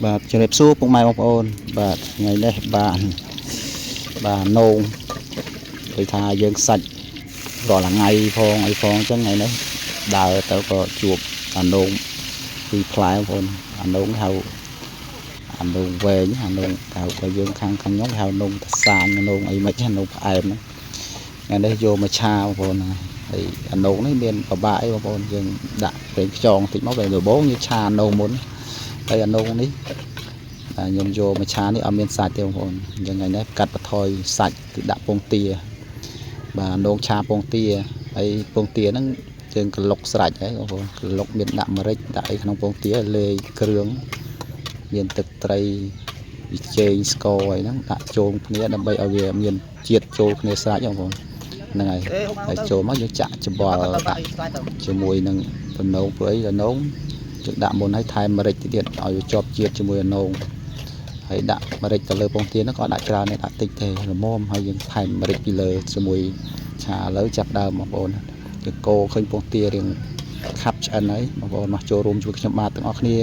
បាទជំរាបសួរពុកម៉ែបងប្អូនបាទថ្ងៃនេះបាទនោងគេថាយើងសាច់រាល់ថ្ងៃផងអីផងអញ្ចឹងថ្ងៃនេះដើរទៅក៏ជួបអានោងពីផ្លែបងប្អូនអានោងហៅអានោងវែងអានោងហៅក៏យើងខាងខ្ញុំហៅនោងតសាននោងអីមិនហ្នឹងនោងផ្អែមហ្នឹងថ្ងៃនេះយកមកឆាបងប្អូនហើយអានោងនេះមានប្របាក់អីបងប្អូនយើងដាក់ប្រេងខ្យងតិចមកពេលដំបូងយើងឆាអានោងមុនហើយអានោងនេះខ្ញុំយកមកឆានេះអត់មានសាច់ទេបងប្អូនអញ្ចឹងថ្ងៃនេះកាត់បន្ថយសាច់គឺដាក់ពងទាបាទនោងឆាពងទាហើយពងទាហ្នឹងយើងក្លុកស្រាច់ហើយបងប្អូនក្លុកមានដាក់ម្រេចដាក់អីក្នុងពងទាលាយគ្រឿងមានទឹកត្រីចេងស្ករអីហ្នឹងដាក់ចូលគ្នាដើម្បីឲ្យវាមានជាតិចូលគ្នាស្រាច់បងប្អូនហ្នឹងហើយចូលមកយើងចាក់ច្បល់ដាក់ជាមួយនឹងដំណោងព្រោះអីដំណោងយើងដាក់មុនឲ្យថែមម្រេចទៀតឲ្យវាជាប់ជាតិជាមួយដំណោងហើយដាក់ម្រេចទៅលើពងទាហ្នឹងក៏ដាក់ច្រើនដែរដាក់តិចទេល្មមហើយយើងថែមម្រេចពីលើជាមួយឆាឥឡូវចាប់ដើមបងប្អូនយើងកូរឃើញពងទារៀងខាប់ឆ្អិនហើយបងប្អូនមកចូលរួមជួយខ្ញុំបាទទាំងអស់គ្នា